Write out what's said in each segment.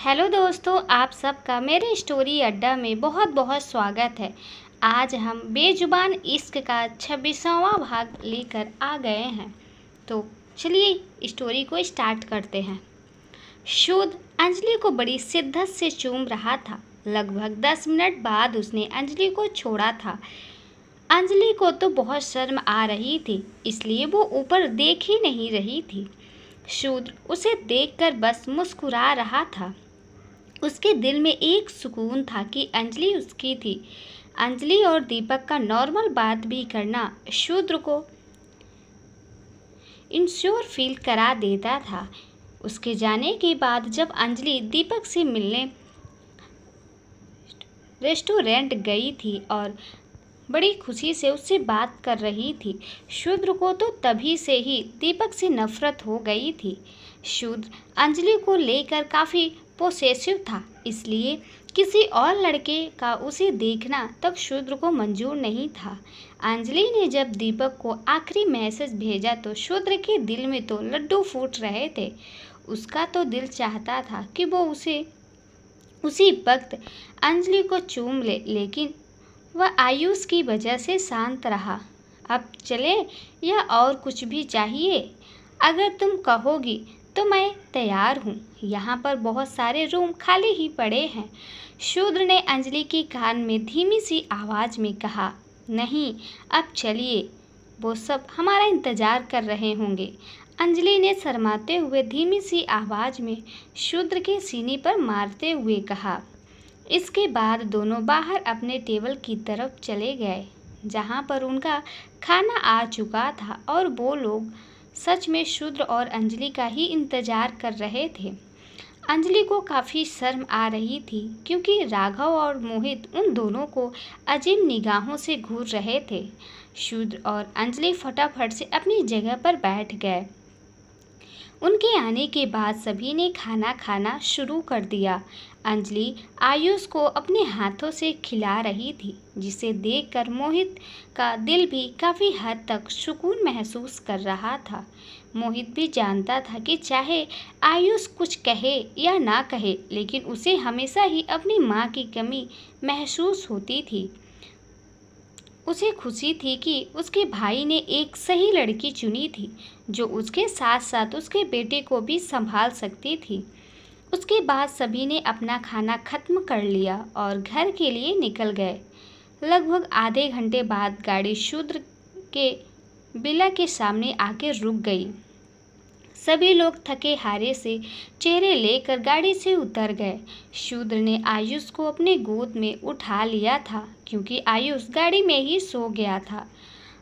Hello दोस्तों, आप सबका मेरे स्टोरी अड्डा में बहुत बहुत स्वागत है। आज हम बेजुबान इश्क का 26वां भाग लेकर आ गए हैं। तो चलिए स्टोरी को स्टार्ट करते हैं। शुद्ध अंजलि को बड़ी शिद्दत से चूम रहा था। लगभग 10 मिनट बाद उसने अंजलि को छोड़ा था। अंजलि को तो बहुत शर्म आ रही थी, इसलिए वो ऊपर देख ही नहीं रही थी। शुद्ध उसे देखकर बस मुस्कुरा रहा था। उसके दिल में एक सुकून था कि अंजलि उसकी थी। अंजलि और दीपक का नॉर्मल बात भी करना शूद्र को इंश्योर फील करा देता था। उसके जाने के बाद जब अंजलि दीपक से मिलने रेस्टोरेंट गई थी और बड़ी खुशी से उससे बात कर रही थी, शूद्र को तो तभी से ही दीपक से नफरत हो गई थी। शूद्र अंजलि को लेकर काफ़ी पोसेसिव था, इसलिए किसी और लड़के का उसे देखना तब शूद्र को मंजूर नहीं था। अंजलि ने जब दीपक को आखिरी मैसेज भेजा तो शूद्र के दिल में तो लड्डू फूट रहे थे। उसका तो दिल चाहता था कि वो उसी वक्त अंजलि को चूम ले, लेकिन वह आयुष की वजह से शांत रहा। अब चले या और कुछ भी चाहिए? अगर तुम कहोगी तो मैं तैयार हूँ। यहाँ पर बहुत सारे रूम खाली ही पड़े हैं। शूद्र ने अंजलि के कान में धीमी सी आवाज़ में कहा। नहीं, अब चलिए, वो सब हमारा इंतज़ार कर रहे होंगे। अंजलि ने शर्माते हुए धीमी सी आवाज़ में शूद्र के सीने पर मारते हुए कहा। इसके बाद दोनों बाहर अपने टेबल की तरफ चले गए, जहाँ पर उनका खाना आ चुका था और वो लोग सच में शूद्र और अंजलि का ही इंतज़ार कर रहे थे। अंजलि को काफ़ी शर्म आ रही थी क्योंकि राघव और मोहित उन दोनों को अजीब निगाहों से घूर रहे थे। शूद्र और अंजलि फटाफट से अपनी जगह पर बैठ गए। उनके आने के बाद सभी ने खाना खाना शुरू कर दिया। अंजलि आयुष को अपने हाथों से खिला रही थी, जिसे देखकर मोहित का दिल भी काफ़ी हद तक सुकून महसूस कर रहा था। मोहित भी जानता था कि चाहे आयुष कुछ कहे या ना कहे, लेकिन उसे हमेशा ही अपनी माँ की कमी महसूस होती थी। उसे खुशी थी कि उसके भाई ने एक सही लड़की चुनी थी, जो उसके साथ साथ उसके बेटे को भी संभाल सकती थी। उसके बाद सभी ने अपना खाना खत्म कर लिया और घर के लिए निकल गए। लगभग आधे घंटे बाद गाड़ी शूद्र के विला के सामने आके रुक गई। सभी लोग थके हारे से चेहरे लेकर गाड़ी से उतर गए। शूद्र ने आयुष को अपने गोद में उठा लिया था क्योंकि आयुष गाड़ी में ही सो गया था।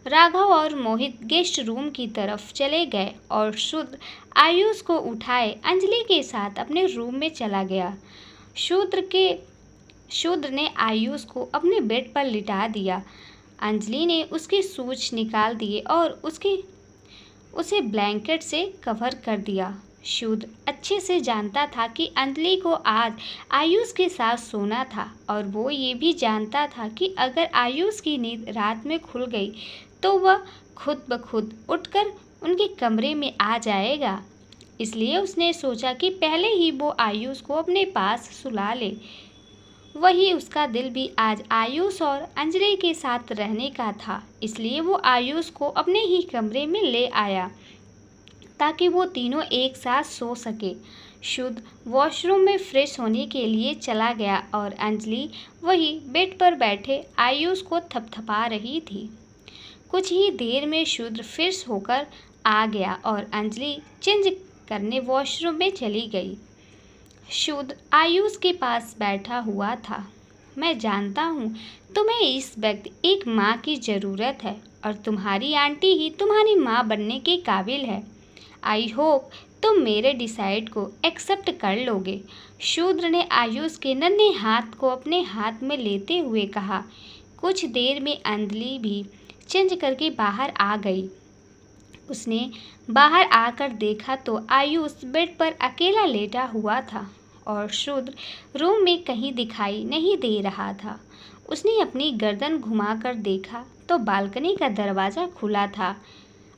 राघव और मोहित गेस्ट रूम की तरफ चले गए और शूद्र आयुष को उठाए अंजलि के साथ अपने रूम में चला गया। शूद्र ने आयुष को अपने बेड पर लिटा दिया। अंजलि ने उसके शूज निकाल दिए और उसे ब्लैंकेट से कवर कर दिया। शूद्र अच्छे से जानता था कि अंजलि को आज आयुष के साथ सोना था और वो ये भी जानता था कि अगर आयुष की नींद रात में खुल गई तो वह खुद ब खुद उठकर उनके कमरे में आ जाएगा। इसलिए उसने सोचा कि पहले ही वो आयुष को अपने पास सुला ले। वही उसका दिल भी आज आयुष और अंजलि के साथ रहने का था, इसलिए वो आयुष को अपने ही कमरे में ले आया ताकि वो तीनों एक साथ सो सके। शुद्ध वॉशरूम में फ्रेश होने के लिए चला गया और अंजलि वही बेड पर बैठे आयुष को थपथपा रही थी। कुछ ही देर में शुद्ध फ्रेश होकर आ गया और अंजलि चेंज करने वॉशरूम में चली गई। शुद्ध आयुष के पास बैठा हुआ था। मैं जानता हूँ तुम्हें इस वक्त एक माँ की ज़रूरत है और तुम्हारी आंटी ही तुम्हारी माँ बनने के काबिल है। आई होप तुम मेरे डिसाइड को एक्सेप्ट कर लोगे। शूद्र ने आयुष के नन्हे हाथ को अपने हाथ में लेते हुए कहा। कुछ देर में अंजलि भी चेंज करके बाहर आ गई। उसने बाहर आकर देखा तो आयुष बेड पर अकेला लेटा हुआ था और शूद्र रूम में कहीं दिखाई नहीं दे रहा था। उसने अपनी गर्दन घुमाकर देखा तो बालकनी का दरवाज़ा खुला था।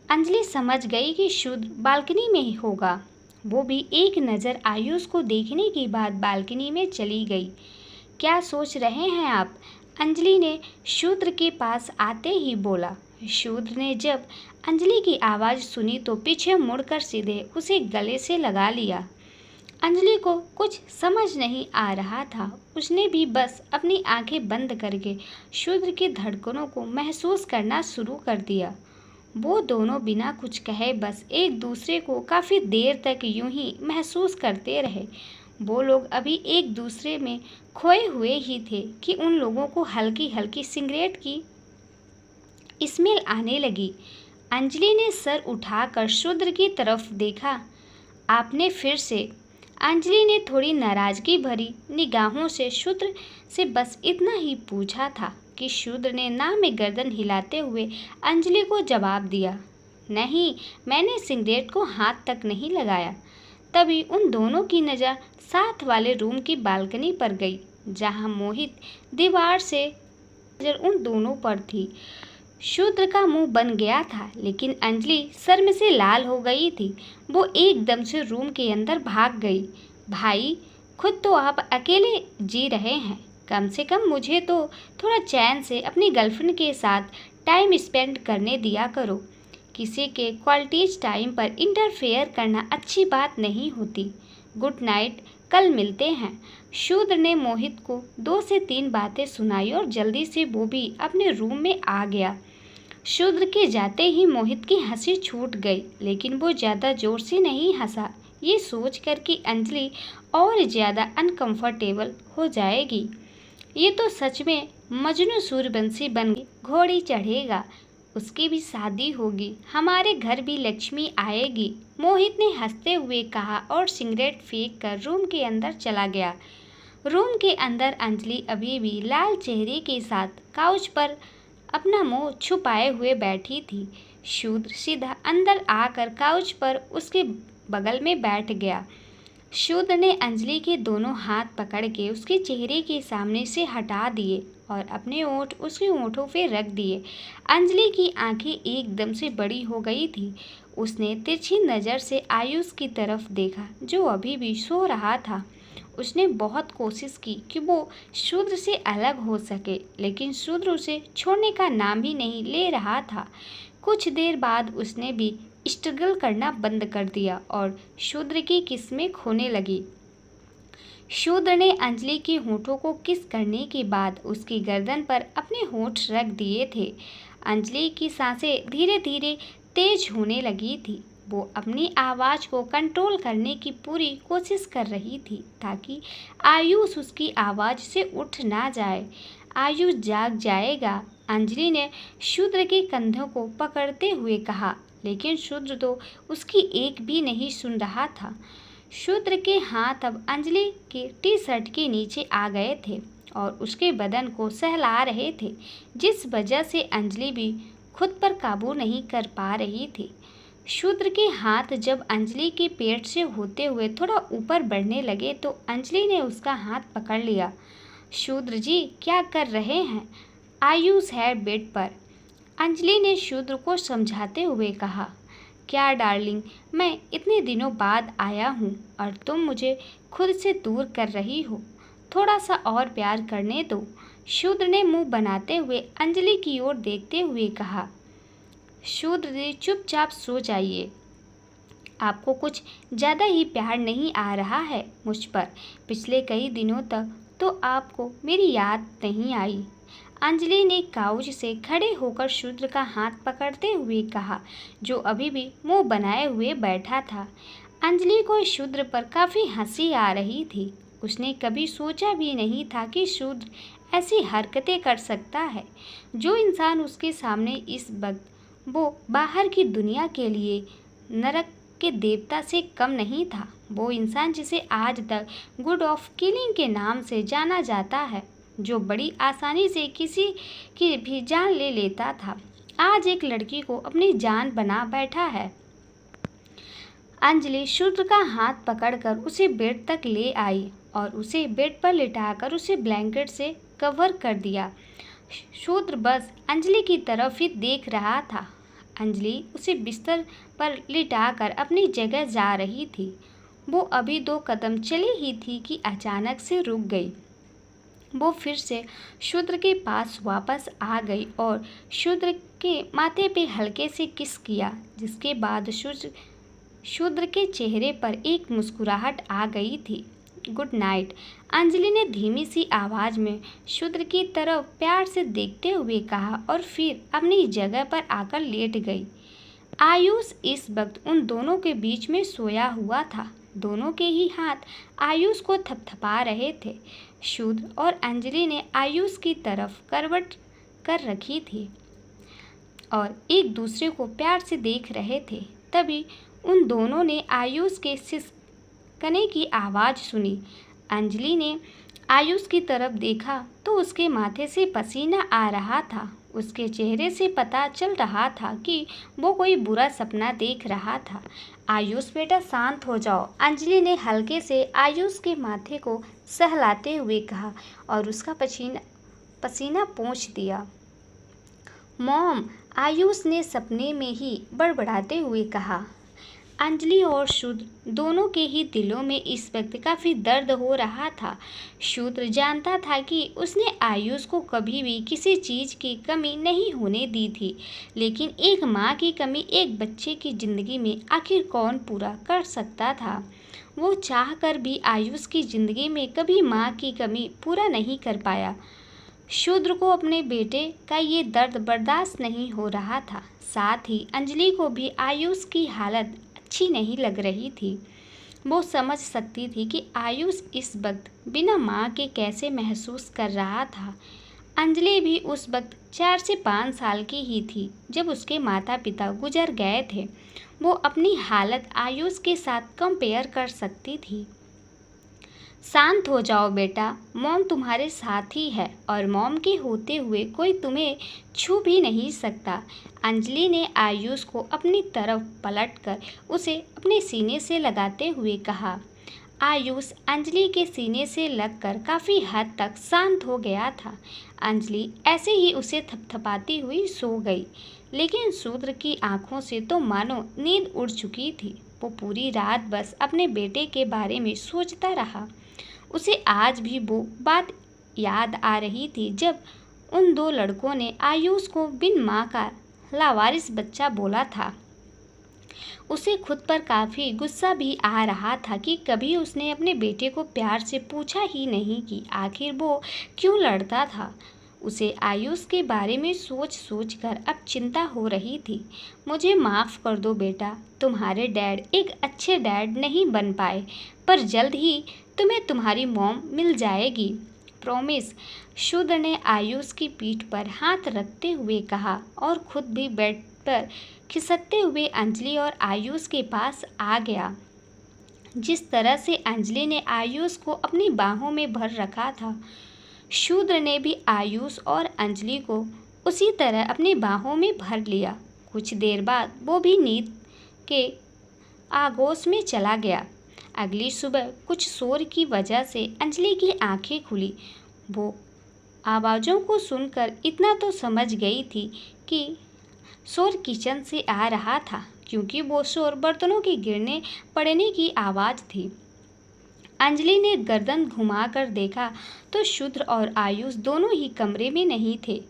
अंजलि समझ गई कि शूद्र बालकनी में ही होगा। वो भी एक नज़र आयुष को देखने के बाद बालकनी में चली गई। क्या सोच रहे हैं आप? अंजलि ने शूद्र के पास आते ही बोला। शूद्र ने जब अंजलि की आवाज़ सुनी तो पीछे मुड़कर सीधे उसे गले से लगा लिया। अंजलि को कुछ समझ नहीं आ रहा था। उसने भी बस अपनी आंखें बंद करके शूद्र की धड़कनों को महसूस करना शुरू कर दिया। वो दोनों बिना कुछ कहे बस एक दूसरे को काफ़ी देर तक यूं ही महसूस करते रहे। वो लोग अभी एक दूसरे में खोए हुए ही थे कि उन लोगों को हल्की हल्की सिगरेट की स्मेल आने लगी। अंजलि ने सर उठाकर शूद्र की तरफ देखा। आपने फिर से? अंजलि ने थोड़ी नाराजगी भरी निगाहों से शूद्र से बस इतना ही पूछा था कि शूद्र ने ना में गर्दन हिलाते हुए अंजलि को जवाब दिया, नहीं, मैंने सिगरेट को हाथ तक नहीं लगाया। तभी उन दोनों की नज़र साथ वाले रूम की बालकनी पर गई, जहां मोहित दीवार से नजर उन दोनों पर थी। शूद्र का मुंह बन गया था, लेकिन अंजलि शर्म से लाल हो गई थी। वो एकदम से रूम के अंदर भाग गई। भाई, खुद तो आप अकेले जी रहे हैं, कम से कम मुझे तो थोड़ा चैन से अपनी गर्लफ्रेंड के साथ टाइम स्पेंड करने दिया करो। किसी के क्वालिटीज टाइम पर इंटरफेयर करना अच्छी बात नहीं होती। गुड नाइट, कल मिलते हैं। शूद्र ने मोहित को 2 से 3 बातें सुनाई और जल्दी से वो भी अपने रूम में आ गया। शूद्र के जाते ही मोहित की हंसी छूट गई, लेकिन वो ज़्यादा जोर से नहीं हंसा, ये सोच कर कि अंजलि और ज़्यादा अनकंफर्टेबल हो जाएगी। ये तो सच में मजनू सूर्यवंशी बन घोड़ी चढ़ेगा, उसकी भी शादी होगी, हमारे घर भी लक्ष्मी आएगी, मोहित ने हंसते हुए कहा और सिगरेट फेंक कर रूम के अंदर चला गया। रूम के अंदर अंजलि अभी भी लाल चेहरे के साथ काउच पर अपना मुंह छुपाए हुए बैठी थी। शूद्र सीधा अंदर आकर काउच पर उसके बगल में बैठ गया। शूद्र ने अंजलि के दोनों हाथ पकड़ के उसके चेहरे के सामने से हटा दिए और अपने ओंठ उसके ओंठों पे रख दिए। अंजलि की आंखें एकदम से बड़ी हो गई थी। उसने तिरछी नज़र से आयुष की तरफ देखा, जो अभी भी सो रहा था। उसने बहुत कोशिश की कि वो शूद्र से अलग हो सके, लेकिन शूद्र उसे छोड़ने का नाम ही नहीं ले रहा था। कुछ देर बाद उसने भी स्ट्रगल करना बंद कर दिया और शूद्र की किस्में खोने लगी। शूद्र ने अंजलि के होठों को किस करने के बाद उसकी गर्दन पर अपने होठ रख दिए थे। अंजलि की सांसें धीरे धीरे तेज होने लगी थी। वो अपनी आवाज़ को कंट्रोल करने की पूरी कोशिश कर रही थी ताकि आयुष उसकी आवाज़ से उठ ना जाए। आयुष जाग जाएगा, अंजलि ने शूद्र के कंधों को पकड़ते हुए कहा, लेकिन शूद्र तो उसकी एक भी नहीं सुन रहा था। शूद्र के हाथ अब अंजलि के टी शर्ट के नीचे आ गए थे और उसके बदन को सहला रहे थे, जिस वजह से अंजलि भी खुद पर काबू नहीं कर पा रही थी। शूद्र के हाथ जब अंजलि के पेट से होते हुए थोड़ा ऊपर बढ़ने लगे तो अंजलि ने उसका हाथ पकड़ लिया। शूद्र जी, क्या कर रहे हैं? आयुष है बेड पर, अंजलि ने शूद्र को समझाते हुए कहा। क्या डार्लिंग, मैं इतने दिनों बाद आया हूँ और तुम मुझे खुद से दूर कर रही हो, थोड़ा सा और प्यार करने दो। शूद्र ने मुंह बनाते हुए अंजलि की ओर देखते हुए कहा। शूद्र जी, चुपचाप सो जाइए, आपको कुछ ज़्यादा ही प्यार नहीं आ रहा है मुझ पर। पिछले कई दिनों तक तो आपको मेरी याद नहीं आई। अंजलि ने काउच से खड़े होकर शूद्र का हाथ पकड़ते हुए कहा, जो अभी भी मुंह बनाए हुए बैठा था। अंजलि को शूद्र पर काफ़ी हंसी आ रही थी। उसने कभी सोचा भी नहीं था कि शूद्र ऐसी हरकतें कर सकता है। जो इंसान उसके सामने इस वक्त वो बाहर की दुनिया के लिए नरक के देवता से कम नहीं था। वो इंसान जिसे आज तक गुड ऑफ किलिंग के नाम से जाना जाता है, जो बड़ी आसानी से किसी की भी जान ले लेता था, आज एक लड़की को अपनी जान बना बैठा है। अंजलि शूद्र का हाथ पकड़कर उसे बेड तक ले आई और उसे बेड पर लिटाकर उसे ब्लैंकेट से कवर कर दिया। शूद्र बस अंजलि की तरफ ही देख रहा था। अंजलि उसे बिस्तर पर लिटाकर अपनी जगह जा रही थी। वो अभी 2 कदम चली ही थी कि अचानक से रुक गई। वो फिर से शूद्र के पास वापस आ गई और शूद्र के माथे पे हल्के से किस किया, जिसके बाद शूद्र के चेहरे पर एक मुस्कुराहट आ गई थी। गुड नाइट, अंजलि ने धीमी सी आवाज़ में शूद्र की तरफ प्यार से देखते हुए कहा और फिर अपनी जगह पर आकर लेट गई। आयुष इस वक्त उन दोनों के बीच में सोया हुआ था। दोनों के ही हाथ आयुष को थपथपा रहे थे। शूद्र और अंजलि ने आयुष की तरफ करवट कर रखी थी और एक दूसरे को प्यार से देख रहे थे। तभी उन दोनों ने आयुष के सिसकने की आवाज़ सुनी। अंजलि ने आयुष की तरफ देखा तो उसके माथे से पसीना आ रहा था। उसके चेहरे से पता चल रहा था कि वो कोई बुरा सपना देख रहा था। आयुष बेटा शांत हो जाओ, अंजलि ने हल्के से आयुष के माथे को सहलाते हुए कहा और उसका पसीना पोंछ दिया। मॉम, आयुष ने सपने में ही बड़बड़ाते हुए कहा। अंजलि और शूद्र दोनों के ही दिलों में इस वक्त काफ़ी दर्द हो रहा था। शूद्र जानता था कि उसने आयुष को कभी भी किसी चीज़ की कमी नहीं होने दी थी, लेकिन एक माँ की कमी एक बच्चे की ज़िंदगी में आखिर कौन पूरा कर सकता था। वो चाह कर भी आयुष की ज़िंदगी में कभी माँ की कमी पूरा नहीं कर पाया। शूद्र को अपने बेटे का ये दर्द बर्दाश्त नहीं हो रहा था। साथ ही अंजलि को भी आयुष की हालत अच्छी नहीं लग रही थी। वो समझ सकती थी कि आयुष इस वक्त बिना माँ के कैसे महसूस कर रहा था। अंजलि भी उस वक्त 4 से 5 साल की ही थी जब उसके माता पिता गुजर गए थे। वो अपनी हालत आयुष के साथ कंपेयर कर सकती थी। शांत हो जाओ बेटा, मॉम तुम्हारे साथ ही है और मॉम के होते हुए कोई तुम्हें छू भी नहीं सकता। अंजलि ने आयुष को अपनी तरफ पलटकर उसे अपने सीने से लगाते हुए कहा। आयुष अंजलि के सीने से लगकर काफ़ी हद तक शांत हो गया था। अंजलि ऐसे ही उसे थपथपाती हुई सो गई, लेकिन शूद्र की आंखों से तो मानो नींद उड़ चुकी थी। वो पूरी रात बस अपने बेटे के बारे में सोचता रहा। उसे आज भी वो बात याद आ रही थी जब उन 2 लड़कों ने आयुष को बिन माँ का लावारिस बच्चा बोला था। उसे खुद पर काफ़ी गुस्सा भी आ रहा था कि कभी उसने अपने बेटे को प्यार से पूछा ही नहीं कि आखिर वो क्यों लड़ता था। उसे आयुष के बारे में सोच सोच कर अब चिंता हो रही थी। मुझे माफ़ कर दो बेटा, तुम्हारे डैड एक अच्छे डैड नहीं बन पाए, पर जल्द ही तुम्हें तुम्हारी मॉम मिल जाएगी, प्रॉमिस। शूद्र ने आयुष की पीठ पर हाथ रखते हुए कहा और खुद भी बेड पर खिसकते हुए अंजलि और आयुष के पास आ गया। जिस तरह से अंजलि ने आयुष को अपनी बाहों में भर रखा था, शूद्र ने भी आयुष और अंजलि को उसी तरह अपनी बाहों में भर लिया। कुछ देर बाद वो भी नींद के आगोश में चला गया। अगली सुबह कुछ शोर की वजह से अंजलि की आंखें खुली। वो आवाज़ों को सुनकर इतना तो समझ गई थी कि शोर किचन से आ रहा था, क्योंकि वो शोर बर्तनों के गिरने पड़ने की आवाज़ थी। अंजलि ने गर्दन घुमाकर देखा तो शूद्र और आयुष दोनों ही कमरे में नहीं थे।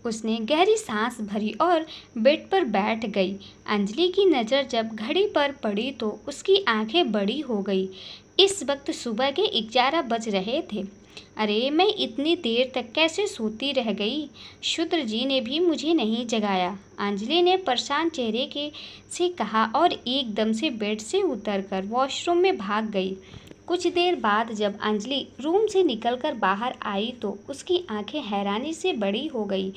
उसने गहरी सांस भरी और बेड पर बैठ गई। अंजलि की नज़र जब घड़ी पर पड़ी तो उसकी आंखें बड़ी हो गई। इस वक्त सुबह के 11 बज रहे थे। अरे, मैं इतनी देर तक कैसे सोती रह गई? शूद्र जी ने भी मुझे नहीं जगाया, अंजलि ने परेशान चेहरे से कहा और एकदम से बेड से उतरकर वॉशरूम में भाग गई। कुछ देर बाद जब अंजलि रूम से निकलकर बाहर आई तो उसकी आंखें हैरानी से बड़ी हो गई।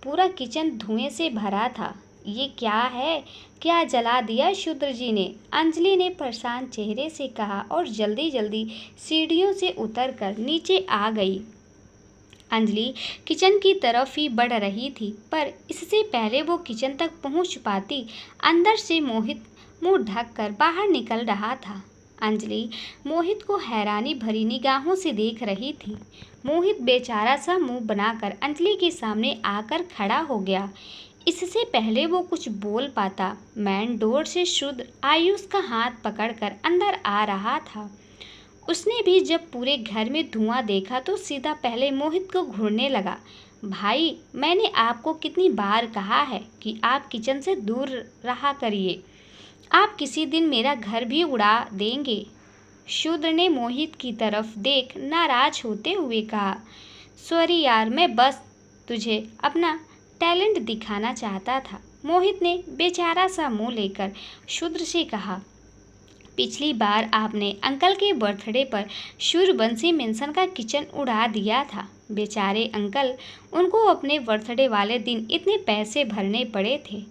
पूरा किचन धुएं से भरा था। ये क्या है? क्या जला दिया शूद्र जी ने? अंजलि ने परेशान चेहरे से कहा और जल्दी जल्दी सीढ़ियों से उतरकर नीचे आ गई। अंजलि किचन की तरफ ही बढ़ रही थी, पर इससे पहले वो किचन तक पहुंच पाती, अंदर से मोहित मुंह ढककर बाहर निकल रहा था। अंजलि मोहित को हैरानी भरी निगाहों से देख रही थी। मोहित बेचारा सा मुंह बनाकर अंजलि के सामने आकर खड़ा हो गया। इससे पहले वो कुछ बोल पाता, मेन डोर से शुद्र आयुष का हाथ पकड़कर अंदर आ रहा था। उसने भी जब पूरे घर में धुआं देखा तो सीधा पहले मोहित को घूरने लगा। भाई, मैंने आपको कितनी बार कहा है कि आप किचन से दूर रहा करिए। आप किसी दिन मेरा घर भी उड़ा देंगे। शूद्र ने मोहित की तरफ देख नाराज होते हुए कहा, सॉरी यार, मैं बस तुझे अपना टैलेंट दिखाना चाहता था। मोहित ने बेचारा सा मुंह लेकर शूद्र से कहा, पिछली बार आपने अंकल के बर्थडे पर सूर्यवंशी मेंशन का किचन उड़ा दिया था। बेचारे अंकल, उनको अपने बर्थडे वाले दिन इतने पैसे भरने पड़े थे।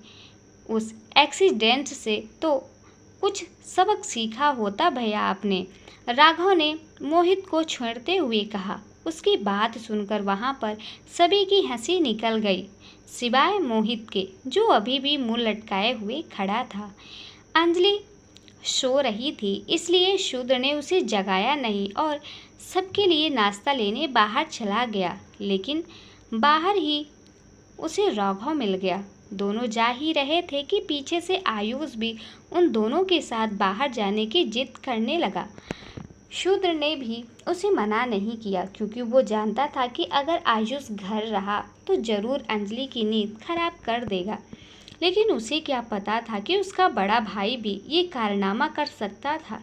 उस एक्सीडेंट से तो कुछ सबक सीखा होता भैया आपने। राघव ने मोहित को छेड़ते हुए कहा। उसकी बात सुनकर वहां पर सभी की हंसी निकल गई, सिवाय मोहित के, जो अभी भी मुंह लटकाए हुए खड़ा था। अंजलि सो रही थी, इसलिए शूद्र ने उसे जगाया नहीं और सबके लिए नाश्ता लेने बाहर चला गया। लेकिन बाहर ही उसे राघव मिल गया। दोनों जा ही रहे थे कि पीछे से आयुष भी उन दोनों के साथ बाहर जाने की जिद करने लगा। शूद्र ने भी उसे मना नहीं किया, क्योंकि वो जानता था कि अगर आयुष घर रहा तो जरूर अंजलि की नींद खराब कर देगा। लेकिन उसे क्या पता था कि उसका बड़ा भाई भी ये कारनामा कर सकता था।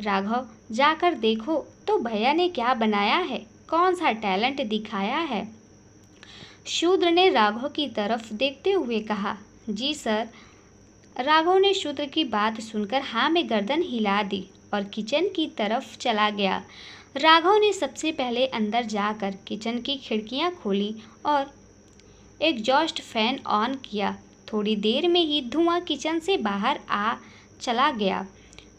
राघव, जाकर देखो तो भैया ने क्या बनाया है, कौन सा टैलेंट दिखाया है। शूद्र ने राघव की तरफ देखते हुए कहा। जी सर। राघव ने शूद्र की बात सुनकर हाँ में गर्दन हिला दी और किचन की तरफ चला गया। राघव ने सबसे पहले अंदर जाकर किचन की खिड़कियां खोली और एग्जॉस्ट फैन ऑन किया। थोड़ी देर में ही धुआं किचन से बाहर आ चला गया।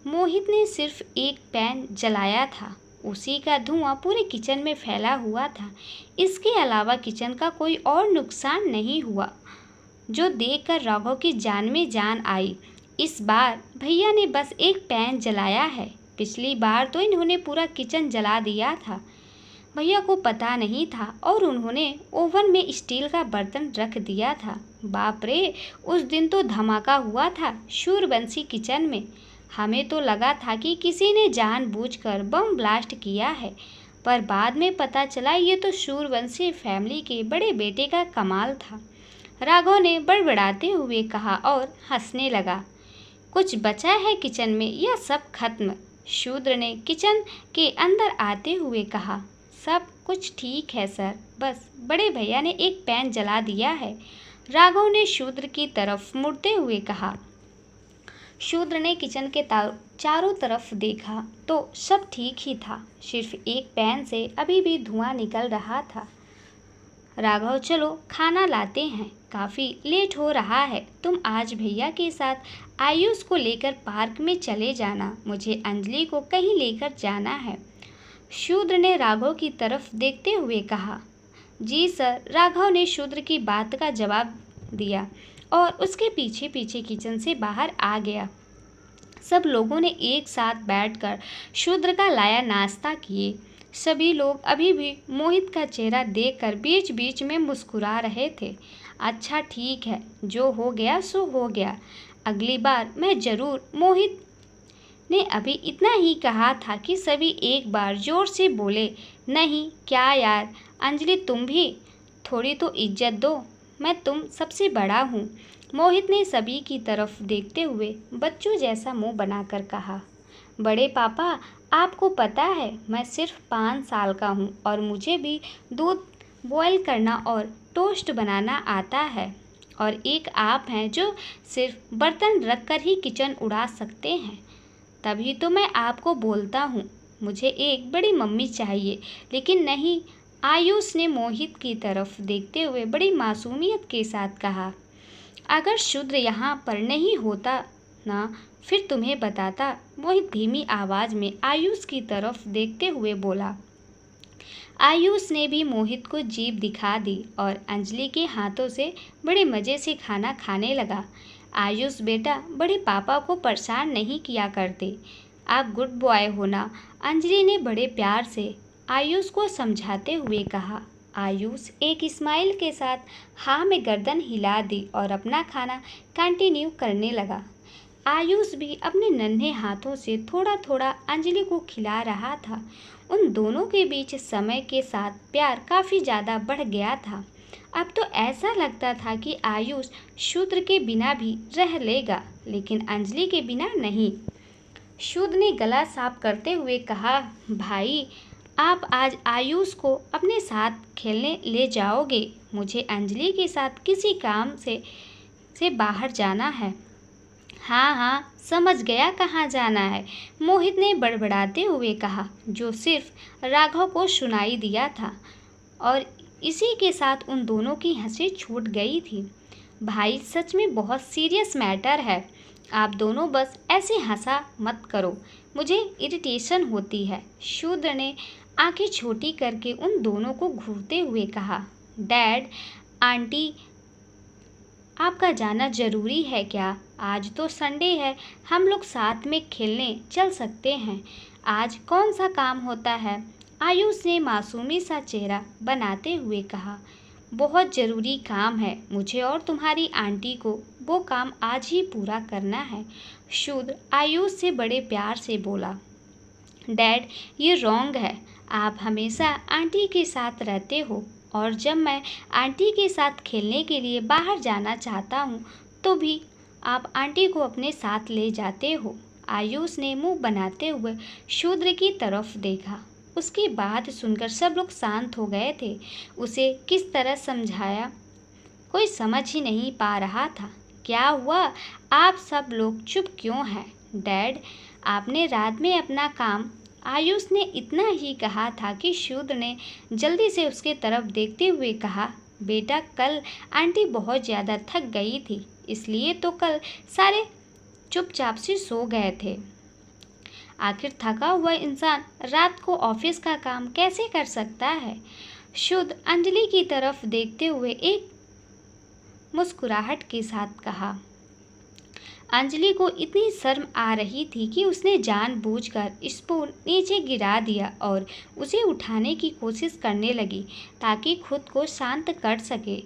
मोहित ने सिर्फ एक पैन जलाया था, उसी का धुआं पूरे किचन में फैला हुआ था। इसके अलावा किचन का कोई और नुकसान नहीं हुआ, जो देखकर राघव की जान में जान आई। इस बार भैया ने बस एक पैन जलाया है, पिछली बार तो इन्होंने पूरा किचन जला दिया था। भैया को पता नहीं था और उन्होंने ओवन में स्टील का बर्तन रख दिया था। बाप रे, उस दिन तो धमाका हुआ था सूर्यवंशी किचन में। हमें तो लगा था कि किसी ने जानबूझकर बम ब्लास्ट किया है, पर बाद में पता चला ये तो सूर्यवंशी फैमिली के बड़े बेटे का कमाल था। राघव ने बड़बड़ाते हुए कहा और हंसने लगा। कुछ बचा है किचन में या सब खत्म? शूद्र ने किचन के अंदर आते हुए कहा। सब कुछ ठीक है सर, बस बड़े भैया ने एक पैन जला दिया है। राघव ने शूद्र की तरफ मुड़ते हुए कहा। शूद्र ने किचन के चारों तरफ देखा तो सब ठीक ही था, सिर्फ एक पैन से अभी भी धुआं निकल रहा था। राघव, चलो खाना लाते हैं, काफ़ी लेट हो रहा है। तुम आज भैया के साथ आयुष को लेकर पार्क में चले जाना, मुझे अंजलि को कहीं लेकर जाना है। शूद्र ने राघव की तरफ देखते हुए कहा। जी सर। राघव ने शूद्र की बात का जवाब दिया और उसके पीछे पीछे किचन से बाहर आ गया। सब लोगों ने एक साथ बैठकर शूद्र का लाया नाश्ता किए। सभी लोग अभी भी मोहित का चेहरा देखकर बीच बीच में मुस्कुरा रहे थे। अच्छा ठीक है, जो हो गया सो हो गया, अगली बार मैं ज़रूर। मोहित ने अभी इतना ही कहा था कि सभी एक बार जोर से बोले, नहीं क्या यार, अंजलि तुम भी थोड़ी तो इज्जत दो, मैं तुम सबसे बड़ा हूँ। मोहित ने सभी की तरफ देखते हुए बच्चों जैसा मुंह बनाकर कहा। बड़े पापा, आपको पता है मैं सिर्फ 5 साल का हूँ और मुझे भी दूध बॉयल करना और टोस्ट बनाना आता है, और एक आप हैं जो सिर्फ बर्तन रखकर ही किचन उड़ा सकते हैं। तभी तो मैं आपको बोलता हूँ, मुझे एक बड़ी मम्मी चाहिए। लेकिन नहीं, आयुष ने मोहित की तरफ देखते हुए बड़ी मासूमियत के साथ कहा। अगर शूद्र यहाँ पर नहीं होता ना, फिर तुम्हें बताता। मोहित धीमी आवाज़ में आयुष की तरफ देखते हुए बोला। आयुष ने भी मोहित को जीभ दिखा दी और अंजलि के हाथों से बड़े मज़े से खाना खाने लगा। आयुष बेटा, बड़े पापा को परेशान नहीं किया करते, आप गुड बॉय हो ना, अंजलि ने बड़े प्यार से आयुष को समझाते हुए कहा। आयुष एक स्माइल के साथ हाँ में गर्दन हिला दी और अपना खाना कंटिन्यू करने लगा। आयुष भी अपने नन्हे हाथों से थोड़ा थोड़ा अंजलि को खिला रहा था। उन दोनों के बीच समय के साथ प्यार काफ़ी ज़्यादा बढ़ गया था। अब तो ऐसा लगता था कि आयुष शूद्र के बिना भी रह लेगा, लेकिन अंजलि के बिना नहीं। शूद्र ने गला साफ करते हुए कहा, भाई आप आज आयुष को अपने साथ खेलने ले जाओगे। मुझे अंजलि के साथ किसी काम से बाहर जाना है। हाँ हाँ समझ गया कहाँ जाना है, मोहित ने बड़बड़ाते हुए कहा, जो सिर्फ राघव को सुनाई दिया था। और इसी के साथ उन दोनों की हंसी छूट गई थी। भाई सच में बहुत सीरियस मैटर है, आप दोनों बस ऐसे हंसा मत करो, मुझे इरिटेशन होती है। शूद्र ने आंखें छोटी करके उन दोनों को घूरते हुए कहा, डैड आंटी आपका जाना ज़रूरी है क्या? आज तो संडे है, हम लोग साथ में खेलने चल सकते हैं। आज कौन सा काम होता है? आयुष ने मासूमी सा चेहरा बनाते हुए कहा, बहुत ज़रूरी काम है, मुझे और तुम्हारी आंटी को वो काम आज ही पूरा करना है। शूद्र आयुष से बड़े प्यार से बोला, डैड ये रॉन्ग है, आप हमेशा आंटी के साथ रहते हो और जब मैं आंटी के साथ खेलने के लिए बाहर जाना चाहता हूँ तो भी आप आंटी को अपने साथ ले जाते हो। आयुष ने मुंह बनाते हुए शूद्र की तरफ देखा। उसकी बात सुनकर सब लोग शांत हो गए थे। उसे किस तरह समझाया कोई समझ ही नहीं पा रहा था। क्या हुआ, आप सब लोग चुप क्यों हैं? डैड आपने रात में अपना काम। आयुष ने इतना ही कहा था कि शूद्र ने जल्दी से उसके तरफ देखते हुए कहा, बेटा कल आंटी बहुत ज़्यादा थक गई थी, इसलिए तो कल सारे चुपचाप से सो गए थे। आखिर थका हुआ इंसान रात को ऑफिस का काम कैसे कर सकता है? शूद्र अंजलि की तरफ देखते हुए एक मुस्कुराहट के साथ कहा। अंजलि को इतनी शर्म आ रही थी कि उसने जानबूझकर स्पून नीचे गिरा दिया और उसे उठाने की कोशिश करने लगी ताकि खुद को शांत कर सके।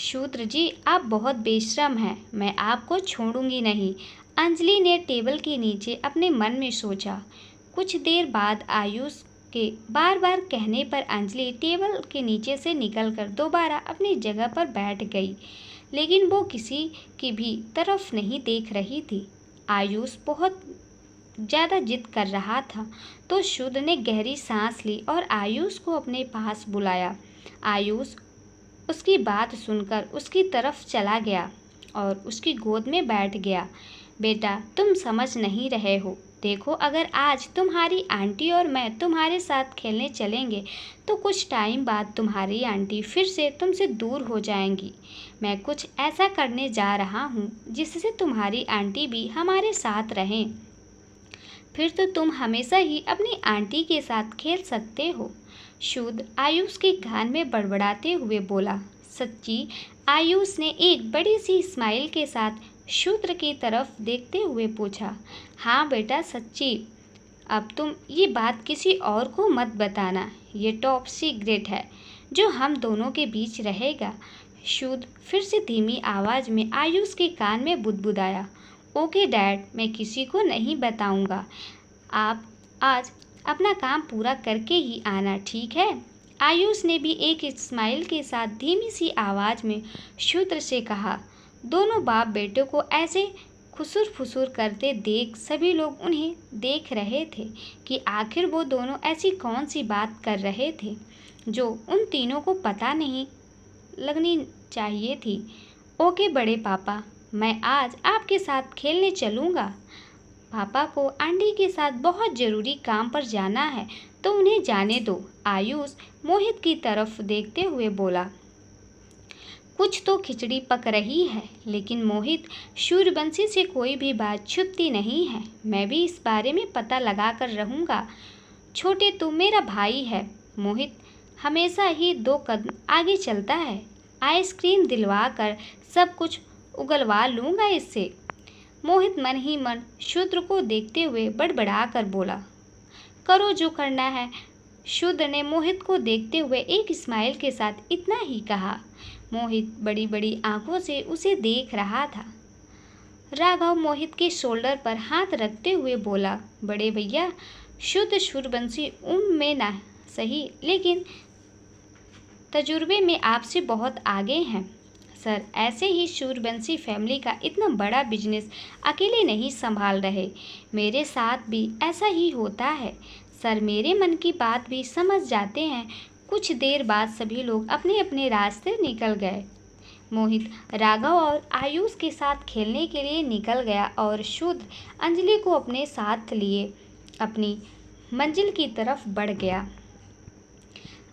शूद्र जी आप बहुत बेशर्म हैं, मैं आपको छोड़ूंगी नहीं, अंजलि ने टेबल के नीचे अपने मन में सोचा। कुछ देर बाद आयुष के बार बार कहने पर अंजलि टेबल के नीचे से निकलकर दोबारा अपनी जगह पर बैठ गई, लेकिन वो किसी की भी तरफ नहीं देख रही थी। आयुष बहुत ज़्यादा जिद कर रहा था तो शूद्र ने गहरी सांस ली और आयुष को अपने पास बुलाया। आयुष उसकी बात सुनकर उसकी तरफ चला गया और उसकी गोद में बैठ गया। बेटा तुम समझ नहीं रहे हो, देखो अगर आज तुम्हारी आंटी और मैं तुम्हारे साथ खेलने चलेंगे तो कुछ टाइम बाद तुम्हारी आंटी फिर से तुमसे दूर हो जाएंगी। मैं कुछ ऐसा करने जा रहा हूँ जिससे तुम्हारी आंटी भी हमारे साथ रहें, फिर तो तुम हमेशा ही अपनी आंटी के साथ खेल सकते हो। शूद्र आयुष के कान में बड़बड़ाते हुए बोला। सच्ची? आयुष ने एक बड़ी सी स्माइल के साथ शूद्र की तरफ देखते हुए पूछा। हाँ बेटा सच्ची, अब तुम ये बात किसी और को मत बताना, ये टॉप सीक्रेट है जो हम दोनों के बीच रहेगा। शूद्र फिर से धीमी आवाज़ में आयुष के कान में बुदबुदाया। ओके डैड, मैं किसी को नहीं बताऊंगा, आप आज अपना काम पूरा करके ही आना, ठीक है? आयुष ने भी एक स्माइल के साथ धीमी सी आवाज़ में शूद्र से कहा। दोनों बाप बेटों को ऐसे खुसुर फुसुर करते देख सभी लोग उन्हें देख रहे थे कि आखिर वो दोनों ऐसी कौन सी बात कर रहे थे जो उन तीनों को पता नहीं लगनी चाहिए थी। ओके बड़े पापा, मैं आज आपके साथ खेलने चलूँगा। पापा को आंटी के साथ बहुत ज़रूरी काम पर जाना है तो उन्हें जाने दो, आयुष मोहित की तरफ देखते हुए बोला। कुछ तो खिचड़ी पक रही है, लेकिन मोहित सूर्यवंशी से कोई भी बात छुपती नहीं है। मैं भी इस बारे में पता लगा कर रहूँगा। छोटे तू मेरा भाई है। मोहित हमेशा ही 2 कदम आगे चलता है। आइसक्रीम दिलवा कर सब कुछ उगलवा लूँगा इससे। मोहित मन ही मन शूद्र को देखते हुए बड़बड़ा कर बोला। करो जो करना है। शूद्र ने मोहित को देखते हुए एक स्माइल के साथ इतना ही कहा। मोहित बड़ी बड़ी आंखों से उसे देख रहा था। राघव मोहित के शोल्डर पर हाथ रखते हुए बोला, बड़े भैया, शुद्ध सूर्यवंशी उम्र में ना सही लेकिन तजुर्बे में आपसे बहुत आगे हैं। सर, ऐसे ही सूर्यवंशी फैमिली का इतना बड़ा बिजनेस अकेले नहीं संभाल रहे। मेरे साथ भी ऐसा ही होता है। सर, मेरे मन की बात भी समझ जाते हैं। कुछ देर बाद सभी लोग अपने अपने रास्ते निकल गए। मोहित राघव और आयुष के साथ खेलने के लिए निकल गया और शूद्र अंजलि को अपने साथ लिए अपनी मंजिल की तरफ बढ़ गया।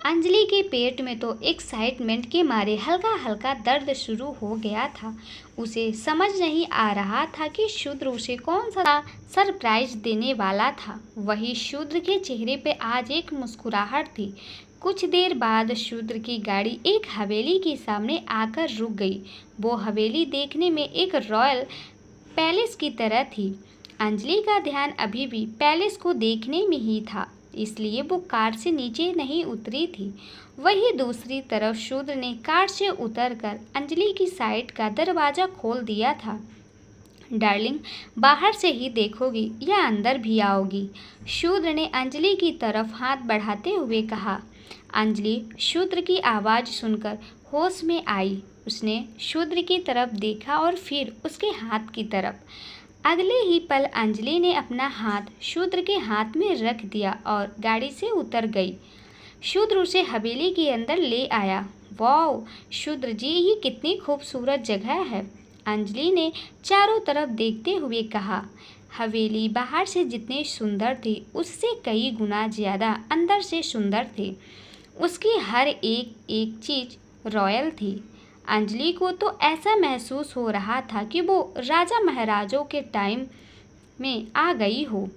अंजलि के पेट में तो एक्साइटमेंट के मारे हल्का हल्का दर्द शुरू हो गया था। उसे समझ नहीं आ रहा था कि शूद्र उसे कौन सा सरप्राइज देने वाला था। वही शूद्र के चेहरे पे आज एक मुस्कुराहट थी। कुछ देर बाद शूद्र की गाड़ी एक हवेली के सामने आकर रुक गई। वो हवेली देखने में एक रॉयल पैलेस की तरह थी। अंजलि का ध्यान अभी भी पैलेस को देखने में ही था, इसलिए वो कार से नीचे नहीं उतरी थी। वही दूसरी तरफ शूद्र ने कार से उतरकर अंजलि की साइड का दरवाज़ा खोल दिया था। डार्लिंग, बाहर से ही देखोगी या अंदर भी आओगी? शूद्र ने अंजलि की तरफ हाथ बढ़ाते हुए कहा। अंजलि शूद्र की आवाज़ सुनकर होश में आई। उसने शूद्र की तरफ देखा और फिर उसके हाथ की तरफ। अगले ही पल अंजलि ने अपना हाथ शूद्र के हाथ में रख दिया और गाड़ी से उतर गई। शूद्र उसे हवेली के अंदर ले आया। वाओ शूद्र जी, ये कितनी खूबसूरत जगह है, अंजलि ने चारों तरफ देखते हुए कहा। हवेली बाहर से जितनी सुंदर थी उससे कई गुना ज़्यादा अंदर से सुंदर थी। उसकी हर एक एक चीज़ रॉयल थी। अंजलि को तो ऐसा महसूस हो रहा था कि वो राजा महाराजों के टाइम में आ गई हो।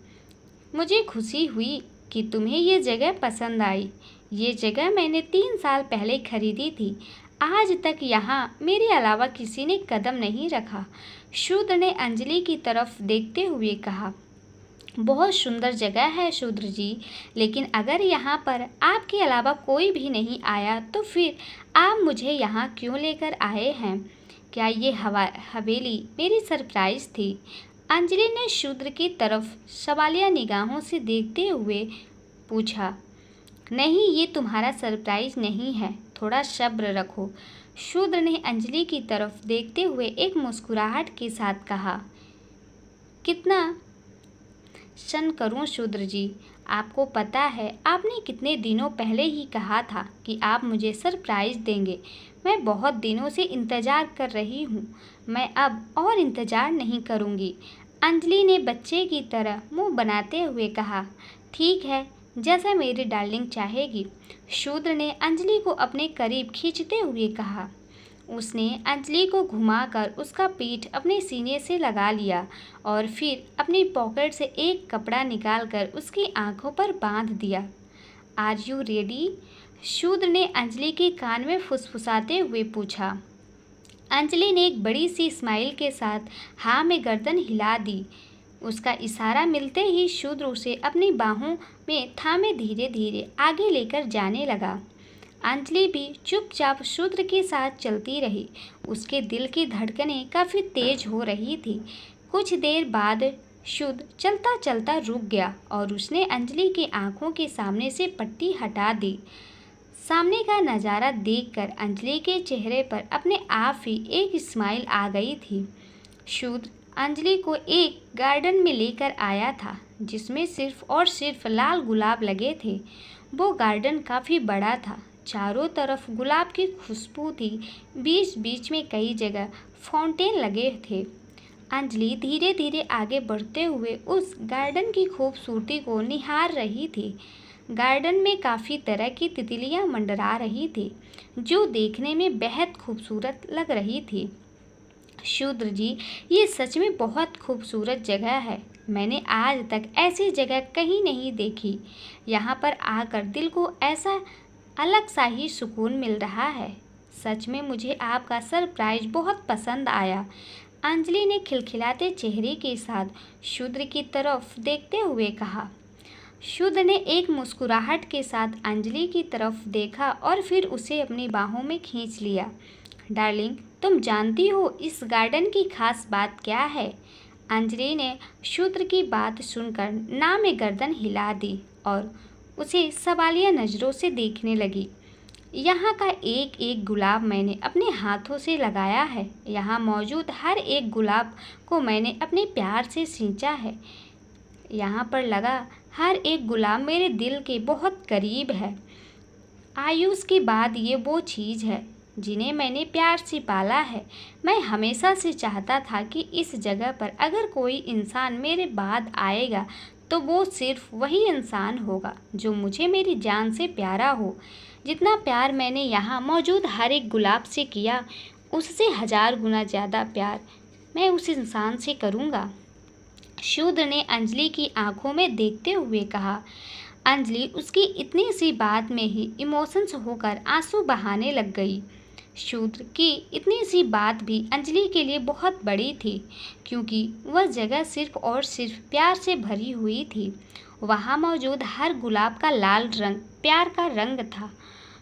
मुझे खुशी हुई कि तुम्हें ये जगह पसंद आई। ये जगह मैंने 3 साल पहले खरीदी थी। आज तक यहाँ मेरे अलावा किसी ने कदम नहीं रखा। शूद्र ने अंजलि की तरफ देखते हुए कहा। बहुत सुंदर जगह है शूद्र जी, लेकिन अगर यहाँ पर आपके अलावा कोई भी नहीं आया तो फिर आप मुझे यहाँ क्यों लेकर आए हैं? क्या ये हवेली मेरी सरप्राइज थी? अंजलि ने शूद्र की तरफ सवालिया निगाहों से देखते हुए पूछा। नहीं, ये तुम्हारा सरप्राइज नहीं है, थोड़ा सब्र रखो। शूद्र ने अंजलि की तरफ देखते हुए एक मुस्कुराहट के साथ कहा। कितना क्षण करूं शूद्र जी, आपको पता है आपने कितने दिनों पहले ही कहा था कि आप मुझे सरप्राइज देंगे। मैं बहुत दिनों से इंतज़ार कर रही हूँ। मैं अब और इंतज़ार नहीं करूँगी। अंजलि ने बच्चे की तरह मुंह बनाते हुए कहा। ठीक है, जैसा मेरी डार्लिंग चाहेगी, शूद्र ने अंजलि को अपने करीब खींचते हुए कहा। उसने अंजलि को घुमाकर उसका पीठ अपने सीने से लगा लिया और फिर अपनी पॉकेट से एक कपड़ा निकालकर उसकी आंखों पर बांध दिया। Are you ready? शूद्र ने अंजलि के कान में फुसफुसाते हुए पूछा। अंजलि ने एक बड़ी सी स्माइल के साथ हाँ में गर्दन हिला दी। उसका इशारा मिलते ही शूद्र उसे अपनी बाहों में थामे धीरे धीरे आगे लेकर जाने लगा। अंजलि भी चुपचाप शूद्र के साथ चलती रही। उसके दिल की धड़कनें काफ़ी तेज हो रही थी। कुछ देर बाद शूद्र चलता चलता रुक गया और उसने अंजलि की आंखों के सामने से पट्टी हटा दी। सामने का नज़ारा देखकर अंजलि के चेहरे पर अपने आप ही एक स्माइल आ गई थी। शूद्र अंजलि को एक गार्डन में लेकर आया था जिसमें सिर्फ और सिर्फ लाल गुलाब लगे थे। वो गार्डन काफ़ी बड़ा था। चारों तरफ गुलाब की खुशबू थी। बीच बीच में कई जगह फाउंटेन लगे थे। अंजलि धीरे धीरे आगे बढ़ते हुए उस गार्डन की खूबसूरती को निहार रही थी। गार्डन में काफ़ी तरह की तितलियां मंडरा रही थी जो देखने में बेहद खूबसूरत लग रही थी। शूद्र जी, ये सच में बहुत खूबसूरत जगह है। मैंने आज तक ऐसी जगह कहीं नहीं देखी। यहाँ पर आकर दिल को ऐसा अलग सा ही सुकून मिल रहा है। सच में मुझे आपका सरप्राइज बहुत पसंद आया। अंजलि ने खिलखिलाते चेहरे के साथ शूद्र की तरफ देखते हुए कहा। शुद्ध ने एक मुस्कुराहट के साथ अंजलि की तरफ देखा और फिर उसे अपनी बाहों में खींच लिया। डार्लिंग, तुम जानती हो इस गार्डन की खास बात क्या है? अंजलि ने शुद्ध की बात सुनकर ना में गर्दन हिला दी और उसे सवालिया नज़रों से देखने लगी। यहाँ का एक एक गुलाब मैंने अपने हाथों से लगाया है। यहाँ मौजूद हर एक गुलाब को मैंने अपने प्यार से सींचा है। यहाँ पर लगा हर एक गुलाब मेरे दिल के बहुत करीब है। आयुष के बाद ये वो चीज़ है जिन्हें मैंने प्यार से पाला है। मैं हमेशा से चाहता था कि इस जगह पर अगर कोई इंसान मेरे बाद आएगा तो वो सिर्फ वही इंसान होगा जो मुझे मेरी जान से प्यारा हो। जितना प्यार मैंने यहाँ मौजूद हर एक गुलाब से किया, उससे 1000 गुना ज़्यादा प्यार मैं उस इंसान से करूँगा। शुद्ध ने अंजलि की आंखों में देखते हुए कहा। अंजलि उसकी इतनी सी बात में ही इमोशंस होकर आंसू बहाने लग गई। शुद्ध की इतनी सी बात भी अंजलि के लिए बहुत बड़ी थी, क्योंकि वह जगह सिर्फ और सिर्फ प्यार से भरी हुई थी। वहाँ मौजूद हर गुलाब का लाल रंग प्यार का रंग था।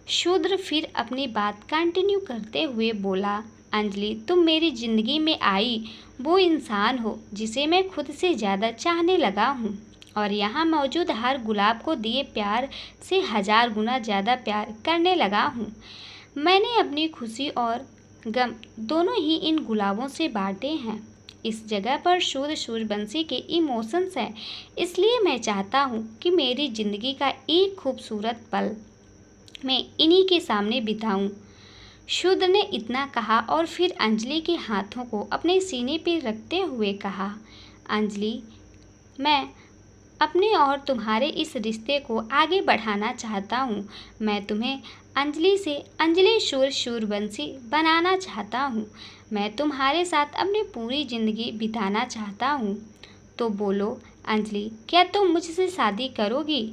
शुद्ध फिर अपनी बात कंटिन्यू करते हुए बोला, अंजलि, तुम मेरी ज़िंदगी में आई वो इंसान हो जिसे मैं खुद से ज़्यादा चाहने लगा हूँ, और यहाँ मौजूद हर गुलाब को दिए प्यार से 1000 गुना ज़्यादा प्यार करने लगा हूँ। मैंने अपनी खुशी और गम दोनों ही इन गुलाबों से बांटे हैं। इस जगह पर शुद्ध सूर्यवंशी के इमोशंस हैं, इसलिए मैं चाहता हूँ कि मेरी ज़िंदगी का एक खूबसूरत पल मैं इन्हीं के सामने बिताऊँ। शुद्ध ने इतना कहा और फिर अंजलि के हाथों को अपने सीने पर रखते हुए कहा, अंजलि, मैं अपने और तुम्हारे इस रिश्ते को आगे बढ़ाना चाहता हूँ। मैं तुम्हें अंजलि से अंजलि सूर्यवंशी बनाना चाहता हूँ। मैं तुम्हारे साथ अपनी पूरी ज़िंदगी बिताना चाहता हूँ। तो बोलो अंजलि, क्या तुम मुझसे शादी करोगी?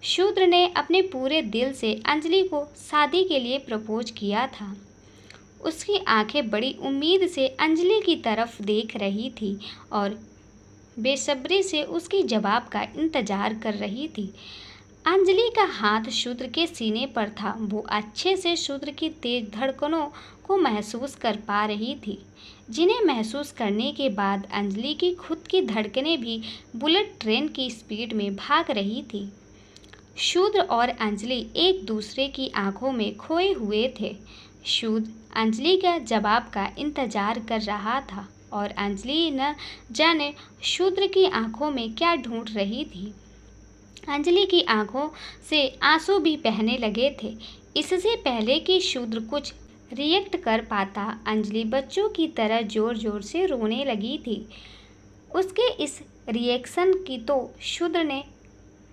शुद्ध ने अपने पूरे दिल से अंजलि को शादी के लिए प्रपोज किया था। उसकी आंखें बड़ी उम्मीद से अंजलि की तरफ देख रही थी और बेसब्री से उसके जवाब का इंतजार कर रही थी। अंजलि का हाथ शुद्ध के सीने पर था। वो अच्छे से शुद्ध की तेज धड़कनों को महसूस कर पा रही थी, जिन्हें महसूस करने के बाद अंजलि की खुद की धड़कनें भी बुलेट ट्रेन की स्पीड में भाग रही थी। शुद्ध और अंजलि एक दूसरे की आंखों में खोए हुए थे। शुद्ध अंजलि का जवाब का इंतजार कर रहा था और अंजलि न जाने शुद्ध की आंखों में क्या ढूंढ रही थी। अंजलि की आंखों से आंसू भी बहने लगे थे। इससे पहले कि शुद्ध कुछ रिएक्ट कर पाता, अंजलि बच्चों की तरह ज़ोर ज़ोर से रोने लगी थी। उसके इस रिएक्शन की तो शुद्ध ने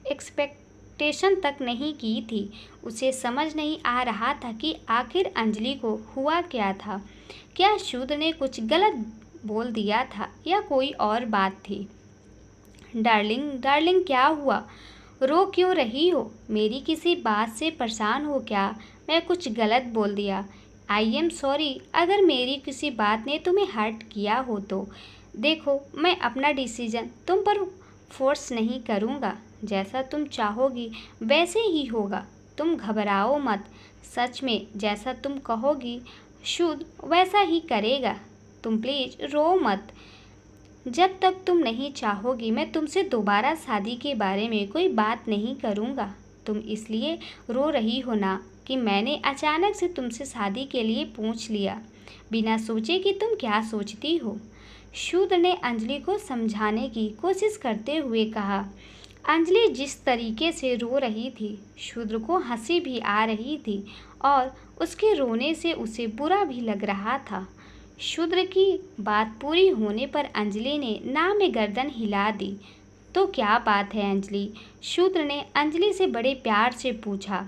एक्सपेक्टेशन तक नहीं की थी। उसे समझ नहीं आ रहा था कि आखिर अंजलि को हुआ क्या था। क्या शुद्ध ने कुछ गलत बोल दिया था या कोई और बात थी? डार्लिंग, क्या हुआ? रो क्यों रही हो? मेरी किसी बात से परेशान हो क्या? मैं कुछ गलत बोल दिया? आई एम सॉरी अगर मेरी किसी बात ने तुम्हें हर्ट किया हो तो। देखो, मैं अपना डिसीजन तुम पर फोर्स नहीं करूँगा। जैसा तुम चाहोगी वैसे ही होगा। तुम घबराओ मत। सच में जैसा तुम कहोगी शुद्ध वैसा ही करेगा। तुम प्लीज़ रो मत। जब तक तुम नहीं चाहोगी मैं तुमसे दोबारा शादी के बारे में कोई बात नहीं करूँगा। तुम इसलिए रो रही हो ना कि मैंने अचानक से तुमसे शादी के लिए पूछ लिया, बिना सोचे कि तुम क्या सोचती हो। शुद्ध ने अंजलि को समझाने की कोशिश करते हुए कहा। अंजलि जिस तरीके से रो रही थी, शुद्ध को हंसी भी आ रही थी और उसके रोने से उसे बुरा भी लग रहा था। शुद्ध की बात पूरी होने पर अंजलि ने ना में गर्दन हिला दी। तो क्या बात है अंजलि? शुद्ध ने अंजलि से बड़े प्यार से पूछा।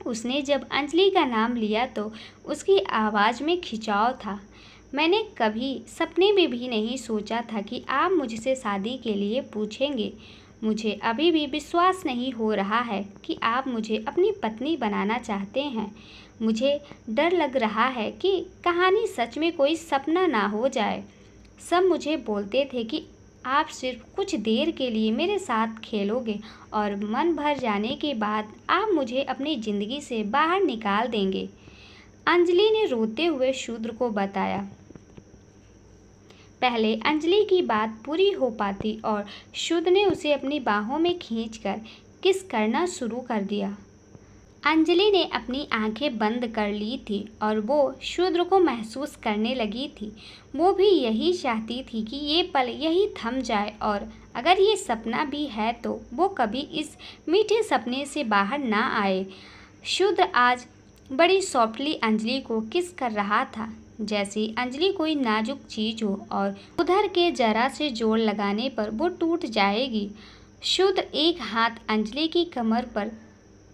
उसने जब अंजलि का नाम लिया तो उसकी आवाज़ में खिंचाव था। मैंने कभी सपने में भी नहीं सोचा था कि आप मुझसे शादी के लिए पूछेंगे। मुझे अभी भी विश्वास नहीं हो रहा है कि आप मुझे अपनी पत्नी बनाना चाहते हैं। मुझे डर लग रहा है कि कहानी सच में कोई सपना ना हो जाए। सब मुझे बोलते थे कि आप सिर्फ कुछ देर के लिए मेरे साथ खेलोगे और मन भर जाने के बाद आप मुझे अपनी ज़िंदगी से बाहर निकाल देंगे। अंजलि ने रोते हुए शूद्र को बताया। पहले अंजलि की बात पूरी हो पाती और शूद्र ने उसे अपनी बाहों में खींचकर किस करना शुरू कर दिया। अंजलि ने अपनी आंखें बंद कर ली थी और वो शूद्र को महसूस करने लगी थी। वो भी यही चाहती थी कि ये पल यही थम जाए और अगर ये सपना भी है तो वो कभी इस मीठे सपने से बाहर ना आए। शूद्र आज बड़ी सॉफ्टली अंजलि को किस कर रहा था, जैसे अंजलि कोई नाजुक चीज़ हो और उधर के जरा से जोर लगाने पर वो टूट जाएगी। शूद्र एक हाथ अंजलि की कमर पर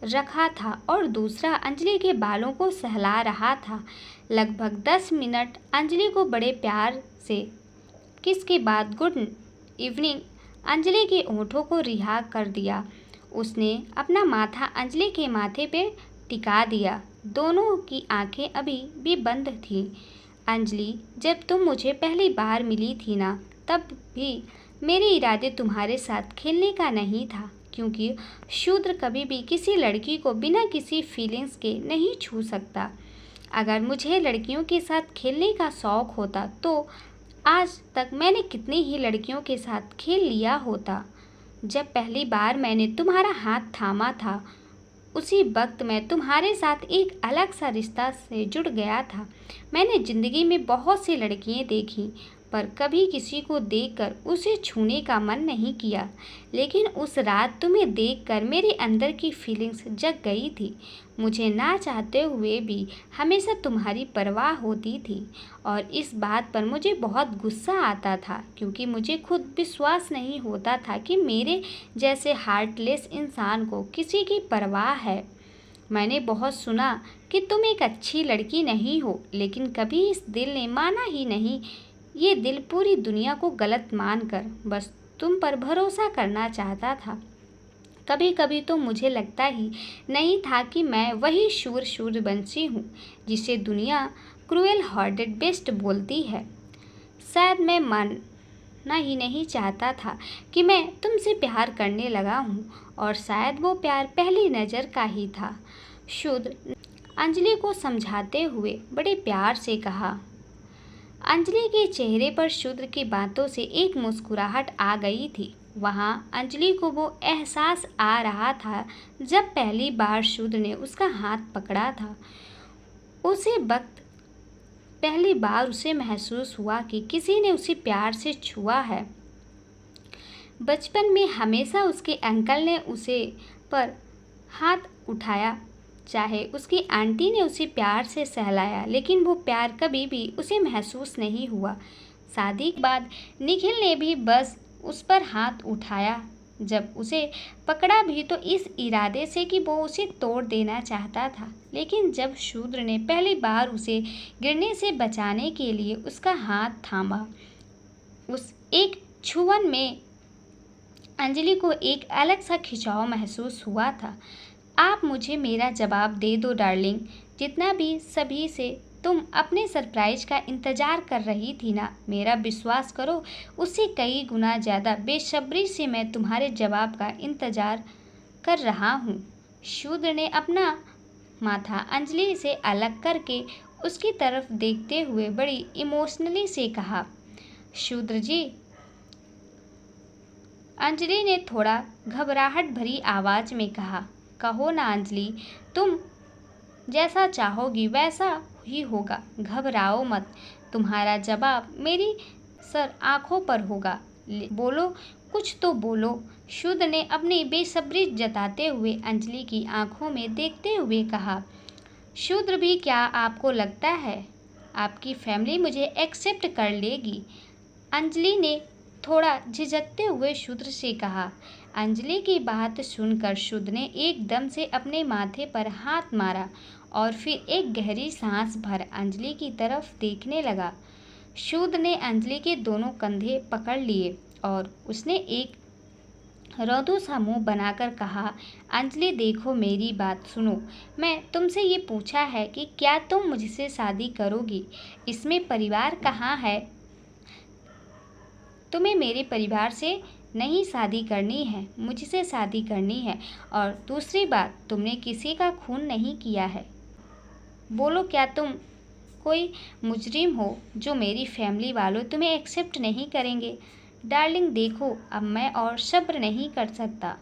रखा था और दूसरा अंजलि के बालों को सहला रहा था। लगभग 10 मिनट अंजलि को बड़े प्यार से किस के बाद गुड इवनिंग अंजलि के होठों को रिहा कर दिया। उसने अपना माथा अंजलि के माथे पे टिका दिया। दोनों की आंखें अभी भी बंद थीं। अंजलि, जब तुम मुझे पहली बार मिली थी ना, तब भी मेरे इरादे तुम्हारे साथ खेलने का नहीं था, क्योंकि शूद्र कभी भी किसी लड़की को बिना किसी फीलिंग्स के नहीं छू सकता। अगर मुझे लड़कियों के साथ खेलने का शौक़ होता तो आज तक मैंने कितनी ही लड़कियों के साथ खेल लिया होता। जब पहली बार मैंने तुम्हारा हाथ थामा था, उसी वक्त मैं तुम्हारे साथ एक अलग सा रिश्ता से जुड़ गया था। मैंने ज़िंदगी में बहुत सी लड़कियां देखी, पर कभी किसी को देखकर उसे छूने का मन नहीं किया। लेकिन उस रात तुम्हें देखकर मेरे अंदर की फीलिंग्स जग गई थी। मुझे ना चाहते हुए भी हमेशा तुम्हारी परवाह होती थी और इस बात पर मुझे बहुत गुस्सा आता था, क्योंकि मुझे खुद विश्वास नहीं होता था कि मेरे जैसे हार्टलेस इंसान को किसी की परवाह है। मैंने बहुत सुना कि तुम एक अच्छी लड़की नहीं हो, लेकिन कभी इस दिल ने माना ही नहीं। ये दिल पूरी दुनिया को गलत मानकर बस तुम पर भरोसा करना चाहता था। कभी कभी तो मुझे लगता ही नहीं था कि मैं वही सूर्यवंशी हूँ जिसे दुनिया क्रूएल हार्टेड बेस्ट बोलती है। शायद मैं मानना ही नहीं चाहता था कि मैं तुमसे प्यार करने लगा हूँ, और शायद वो प्यार पहली नज़र का ही था। शूद्र अंजलि को समझाते हुए बड़े प्यार से कहा। अंजलि के चेहरे पर शूद्र की बातों से एक मुस्कुराहट आ गई थी। वहाँ अंजलि को वो एहसास आ रहा था जब पहली बार शूद्र ने उसका हाथ पकड़ा था। उसे वक्त पहली बार उसे महसूस हुआ कि किसी ने उसे प्यार से छुआ है। बचपन में हमेशा उसके अंकल ने उसे पर हाथ उठाया, चाहे उसकी आंटी ने उसे प्यार से सहलाया, लेकिन वो प्यार कभी भी उसे महसूस नहीं हुआ। शादी के बाद निखिल ने भी बस उस पर हाथ उठाया, जब उसे पकड़ा भी तो इस इरादे से कि वो उसे तोड़ देना चाहता था। लेकिन जब शूद्र ने पहली बार उसे गिरने से बचाने के लिए उसका हाथ थामा, उस एक छुअन में अंजलि को एक अलग सा खिंचाव महसूस हुआ था। आप मुझे मेरा जवाब दे दो डार्लिंग। जितना भी सभी से तुम अपने सरप्राइज का इंतज़ार कर रही थी ना, मेरा विश्वास करो उससे कई गुना ज़्यादा बेसब्री से मैं तुम्हारे जवाब का इंतज़ार कर रहा हूँ। शूद्र ने अपना माथा अंजलि से अलग करके उसकी तरफ देखते हुए बड़ी इमोशनली से कहा। शूद्र जी, अंजलि ने थोड़ा घबराहट भरी आवाज़ में कहा। कहो ना अंजलि, तुम जैसा चाहोगी वैसा ही होगा, घबराओ मत। तुम्हारा जवाब मेरी सर आँखों पर होगा। बोलो, कुछ तो बोलो। शूद्र ने अपनी बेसब्री जताते हुए अंजलि की आंखों में देखते हुए कहा। शूद्र भी, क्या आपको लगता है आपकी फैमिली मुझे एक्सेप्ट कर लेगी? अंजलि ने थोड़ा झिझकते हुए शूद्र से कहा। अंजलि की बात सुनकर शूद्र ने एकदम से अपने माथे पर हाथ मारा और फिर एक गहरी सांस भर अंजलि की तरफ देखने लगा। शूद्र ने अंजलि के दोनों कंधे पकड़ लिए और उसने एक रौदू सा मुंह बनाकर कहा। अंजलि देखो, मेरी बात सुनो। मैं तुमसे ये पूछा है कि क्या तुम मुझसे शादी करोगी? इसमें परिवार कहाँ है? तुम्हें मेरे परिवार से नहीं शादी करनी है, मुझसे शादी करनी है। और दूसरी बात, तुमने किसी का खून नहीं किया है। बोलो, क्या तुम कोई मुजरिम हो जो मेरी फैमिली वालों तुम्हें एक्सेप्ट नहीं करेंगे? डार्लिंग देखो, अब मैं और सब्र नहीं कर सकता।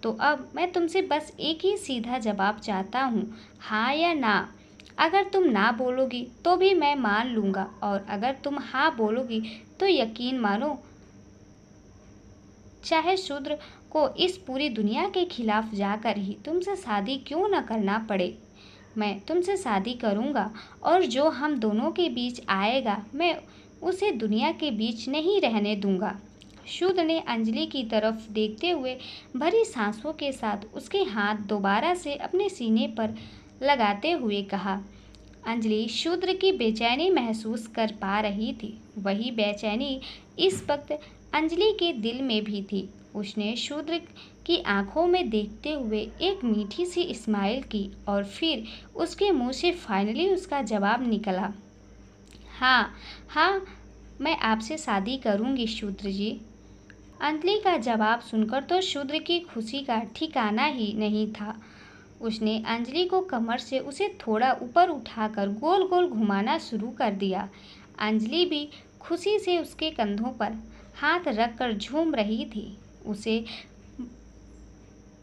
तो अब मैं तुमसे बस एक ही सीधा जवाब चाहता हूँ, हाँ या ना। अगर तुम ना बोलोगी तो भी मैं मान लूँगा, और अगर तुम हाँ बोलोगी तो यकीन मानो, चाहे शूद्र को इस पूरी दुनिया के खिलाफ जाकर ही तुमसे शादी क्यों न करना पड़े, मैं तुमसे शादी करूँगा। और जो हम दोनों के बीच आएगा, मैं उसे दुनिया के बीच नहीं रहने दूँगा। शूद्र ने अंजलि की तरफ देखते हुए भरी सांसों के साथ उसके हाथ दोबारा से अपने सीने पर लगाते हुए कहा। अंजलि शूद्र की बेचैनी महसूस कर पा रही थी। वही बेचैनी इस वक्त अंजलि के दिल में भी थी। उसने शूद्र की आंखों में देखते हुए एक मीठी सी स्माइल की और फिर उसके मुंह से फाइनली उसका जवाब निकला, हाँ हाँ, मैं आपसे शादी करूंगी शूद्र जी। अंजलि का जवाब सुनकर तो शूद्र की खुशी का ठिकाना ही नहीं था। उसने अंजलि को कमर से उसे थोड़ा ऊपर उठाकर गोल गोल घुमाना शुरू कर दिया। अंजलि भी खुशी से उसके कंधों पर हाथ रखकर झूम रही थी। उसे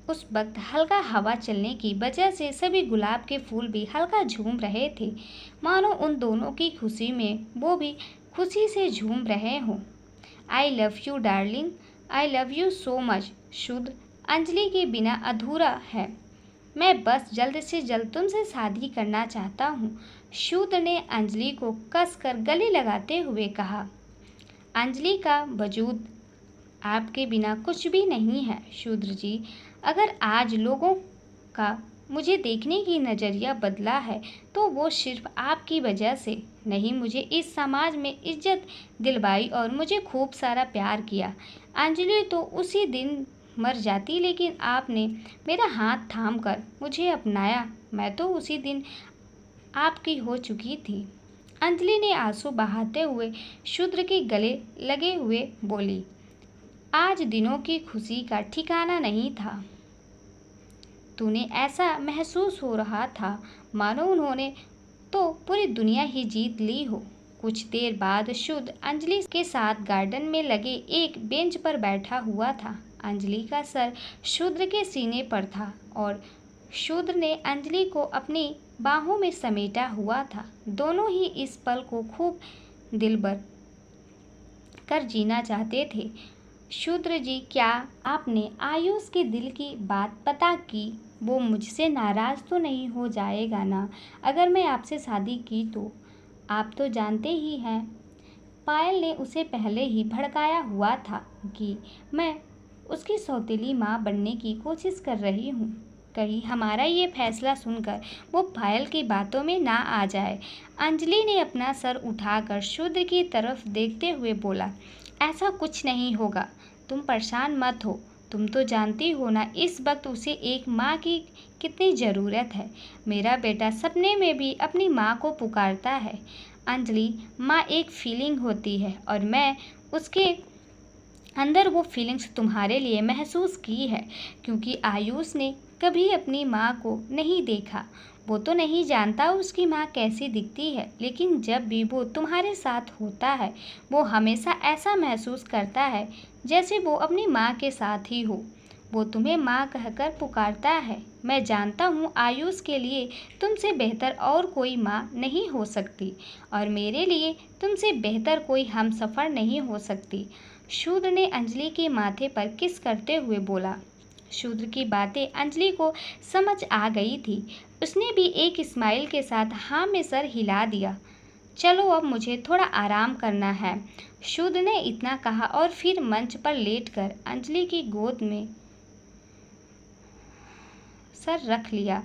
उस वक्त हल्का हवा चलने की वजह से सभी गुलाब के फूल भी हल्का झूम रहे थे, मानो उन दोनों की खुशी में वो भी खुशी से झूम रहे हों। I love you darling, I love you so much. शुद्ध अंजलि के बिना अधूरा है। मैं बस जल्द से जल्द तुमसे शादी करना चाहता हूँ, शुद्ध ने अंजलि को कसकर गले लगाते हुए कहा। अंजलि का वजूद आपके बिना कुछ भी नहीं है शूद्र जी। अगर आज लोगों का मुझे देखने की नज़रिया बदला है तो वो सिर्फ आपकी वजह से नहीं। मुझे इस समाज में इज्जत दिलवाई और मुझे खूब सारा प्यार किया। अंजलि तो उसी दिन मर जाती, लेकिन आपने मेरा हाथ थामकर मुझे अपनाया। मैं तो उसी दिन आपकी हो चुकी थी। अंजलि ने आंसू बहाते हुए शूद्र के गले लगे हुए बोली। आज दिनों की खुशी का ठिकाना नहीं था। तूने ऐसा महसूस हो रहा था मानो उन्होंने तो पूरी दुनिया ही जीत ली हो। कुछ देर बाद शुद्ध अंजलि के साथ गार्डन में लगे एक बेंच पर बैठा हुआ था। अंजलि का सर शूद्र के सीने पर था और शूद्र ने अंजलि को अपनी बाहों में समेटा हुआ था। दोनों ही इस पल को खूब दिलबर कर जीना चाहते थे। शूद्र जी, क्या आपने आयुष के दिल की बात पता की? वो मुझसे नाराज़ तो नहीं हो जाएगा ना अगर मैं आपसे शादी की तो? आप तो जानते ही हैं, पायल ने उसे पहले ही भड़काया हुआ था कि मैं उसकी सौतेली माँ बनने की कोशिश कर रही हूँ। कहीं हमारा ये फैसला सुनकर वो पायल की बातों में ना आ जाए। अंजलि ने अपना सर उठाकर शूद्र की तरफ देखते हुए बोला, ऐसा कुछ नहीं होगा, तुम परेशान मत हो। तुम तो जानती हो ना इस वक्त उसे एक माँ की कितनी ज़रूरत है। मेरा बेटा सपने में भी अपनी माँ को पुकारता है। अंजलि, माँ एक फीलिंग होती है और मैं उसके अंदर वो फीलिंग्स तुम्हारे लिए महसूस की है, क्योंकि आयुष ने कभी अपनी माँ को नहीं देखा। वो तो नहीं जानता उसकी माँ कैसी दिखती है, लेकिन जब भी वो तुम्हारे साथ होता है वो हमेशा ऐसा महसूस करता है जैसे वो अपनी माँ के साथ ही हो। वो तुम्हें माँ कहकर पुकारता है। मैं जानता हूँ आयुष के लिए तुमसे बेहतर और कोई माँ नहीं हो सकती, और मेरे लिए तुमसे बेहतर कोई हमसफ़र नहीं हो सकती। शूद्र ने अंजलि के माथे पर किस करते हुए बोला। शूद्र की बातें अंजलि को समझ आ गई थी। उसने भी एक स्माइल के साथ हाँ में सर हिला दिया। चलो अब मुझे थोड़ा आराम करना है, शूद्र ने इतना कहा और फिर मंच पर लेटकर अंजलि की गोद में सर रख लिया।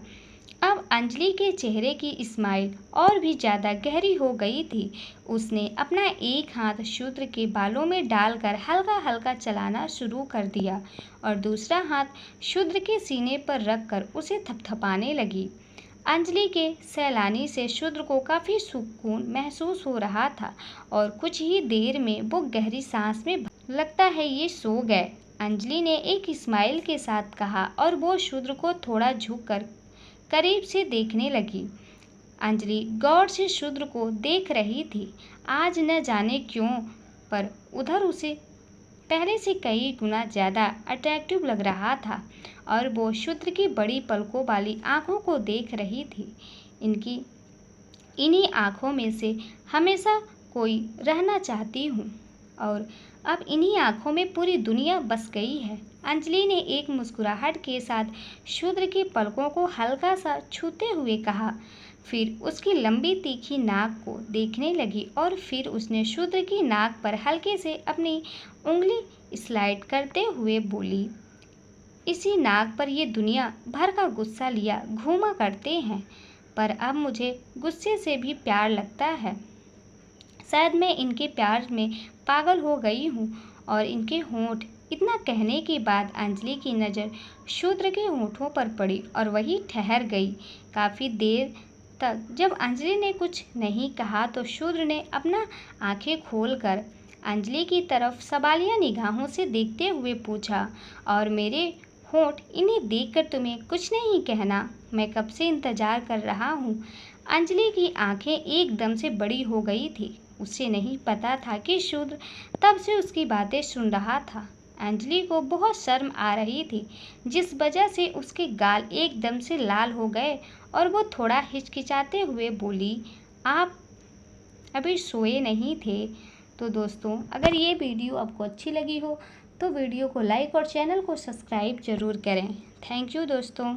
अब अंजलि के चेहरे की स्माइल और भी ज़्यादा गहरी हो गई थी। उसने अपना एक हाथ शूद्र के बालों में डालकर हल्का हल्का चलाना शुरू कर दिया और दूसरा हाथ शूद्र के सीने पर रखकर उसे थपथपाने लगी। अंजलि के सैलानी से शूद्र को काफ़ी सुकून महसूस हो रहा था और कुछ ही देर में वो गहरी सांस में लगता है ये सो गए, अंजलि ने एक स्माइल के साथ कहा और वो शूद्र को थोड़ा झुककर करीब से देखने लगी। अंजलि गौर से शूद्र को देख रही थी। आज न जाने क्यों, पर उधर उसे पहले से कई गुना ज़्यादा अट्रैक्टिव लग रहा था और वो शूद्र की बड़ी पलकों वाली आंखों को देख रही थी। इन्हीं आंखों में से हमेशा कोई रहना चाहती हूँ और अब इन्हीं आंखों में पूरी दुनिया बस गई है। अंजलि ने एक मुस्कुराहट के साथ शूद्र की पलकों को हल्का सा छूते हुए कहा, फिर उसकी लंबी तीखी नाक को देखने लगी और फिर उसने शूद्र की नाक पर हल्के से अपनी उंगली स्लाइड करते हुए बोली, इसी नाक पर ये दुनिया भर का गुस्सा लिया घूमा करते हैं, पर अब मुझे गुस्से से भी प्यार लगता है। शायद मैं इनके प्यार में पागल हो गई हूँ। और इनके होंठ। इतना कहने के बाद अंजलि की नज़र शूद्र के होंठों पर पड़ी और वही ठहर गई। काफ़ी देर तक जब अंजलि ने कुछ नहीं कहा तो शूद्र ने अपना आंखें खोलकर अंजलि की तरफ सवालिया निगाहों से देखते हुए पूछा, और मेरे होंठ, इन्हें देखकर तुम्हें कुछ नहीं कहना? मैं कब से इंतज़ार कर रहा हूँ। अंजलि की आंखें एकदम से बड़ी हो गई थी। उसे नहीं पता था कि शूद्र तब से उसकी बातें सुन रहा था। अंजलि को बहुत शर्म आ रही थी, जिस वजह से उसके गाल एकदम से लाल हो गए और वो थोड़ा हिचकिचाते हुए बोली, आप अभी सोए नहीं थे? तो दोस्तों, अगर ये वीडियो आपको अच्छी लगी हो तो वीडियो को लाइक और चैनल को सब्सक्राइब ज़रूर करें। थैंक यू दोस्तों।